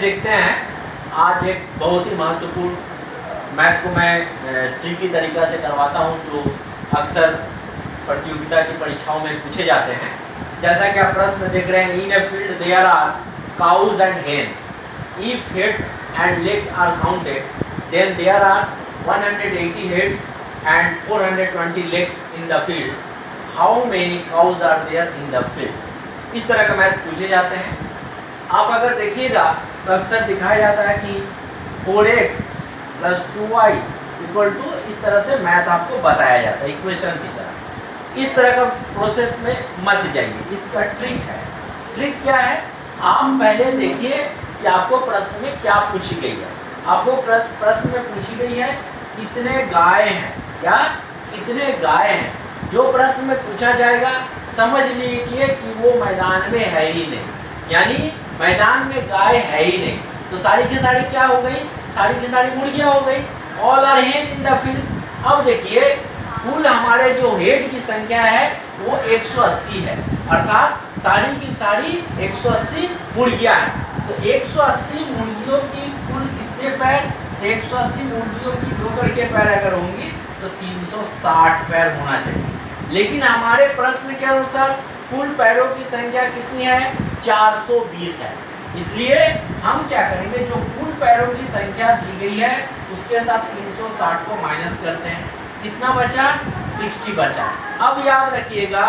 देखते हैं आज एक बहुत ही महत्वपूर्ण मैथ को मैं ट्रिकी तरीका से करवाता हूं जो अक्सर प्रतियोगिता की परीक्षाओं में पूछे जाते हैं। जैसा कि आप प्रश्न देख रहे हैं, in a field there are cows and hens, if heads and legs are counted then there are 180 heads and 420 legs in the field, how many cows are there in the field. इस तरह का math पूछे जाते हैं। आप अगर देखिएगा तो अक्सर दिखाया जाता है कि 4x + 2y = इस तरह से मैथ आपको बताया जाता है इक्वेशन की तरह। इस तरह का प्रोसेस में मत जाइए, इसका ट्रिक है। ट्रिक क्या है, आप पहले देखिए कि आपको प्रश्न में क्या पूछी गई है। आपको प्रश्न में पूछी गई है कितने गाय हैं, क्या कितने गाय हैं। जो प्रश्न में पूछा जाएगा समझ लीजिए कि वो मैदान में है ही नहीं, यानी मैदान में गाय है ही नहीं, तो सारी की सारी क्या हो गई, सारी की सारी मुर्गियां हो गई। ऑल आर हेन इन द फील्ड। अब देखिए कुल हमारे जो हेड की संख्या है वो 180 है, अर्थात सारी की सारी 180 मुर्गियां हैं। तो 180 मुर्गियों की कुल कितने पैर, 180 मुर्गियों की 2 करके पैर अगर होंगी तो 360 पैर होना चाहिए। लेकिन हमारे प्रश्न के अनुसार कुल पैरों की संख्या कितनी है, 420 है। इसलिए हम क्या करेंगे, जो कुल पैरों की संख्या दी गई है उसके साथ 360 को माइनस करते हैं, कितना बचा, 60 बचा। अब याद रखिएगा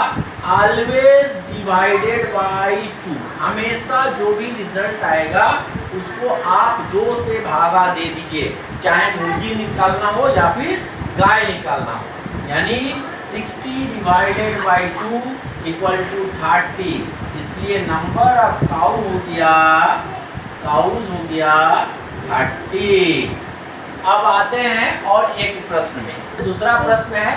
ऑलवेज डिवाइडेड बाय 2, हमेशा जो भी रिजल्ट आएगा उसको आप 2 से भागा दे दीजिए, चाहे मुर्गी निकालना हो या फिर गाय निकालना हो। यानी 60 डिवाइडेड बाय 2 = 30। इसलिए नंबर ऑफ काउ हो गया, काउज हो गया 30। अब आते हैं और एक प्रश्न में, दूसरा प्रश्न है।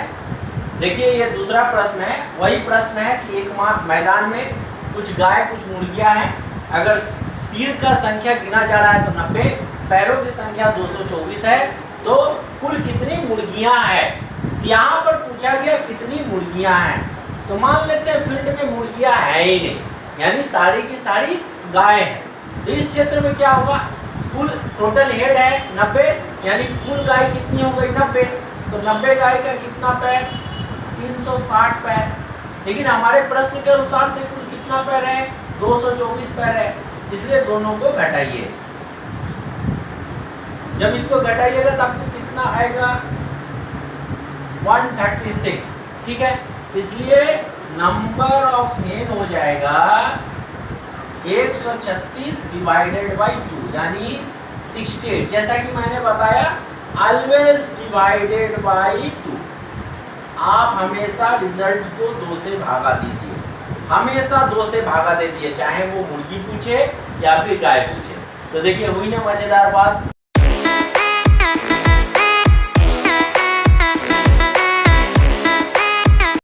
देखिए ये दूसरा प्रश्न है, वही प्रश्न है कि एक मैदान में कुछ गाय कुछ मुर्गियां हैं। अगर सीट का संख्या गिना जा रहा है तो 90, पैरों की संख्या 224 है, तो कुल कितनी मुर्गियां हैं। यहाँ पर पूछा गया कितनी मुर्गियां हैं, तो मान लेते हैं फील्ड में मुर्गियां है ही नहीं, यानी सारी की सारी गाय है। तो इस क्षेत्र में क्या होगा, कुल टोटल हेड है 90, यानी कुल गाय कितनी हो गई 90, तो 90 गाय का कितना पैर, 360 पैर। लेकिन हमारे प्रश्न के अनुसार से कुल कितना पैर है, 224 पैर है, इसलिए दोनों को घटाइए। जब इसको घटाइएगा तो आपको कितना आएगा, 136, ठीक है। इसलिए नंबर ऑफ हेन हो जाएगा 136 डिवाइडेड बाय 2 यानी 68। जैसा कि मैंने बताया ऑलवेज डिवाइडेड बाय 2, आप हमेशा रिजल्ट को 2 से भागा दीजिए, हमेशा 2 से भागा दे दिए, चाहे वो मुर्गी पूछे या फिर गाय पूछे। तो देखिए हुई ना मजेदार बात।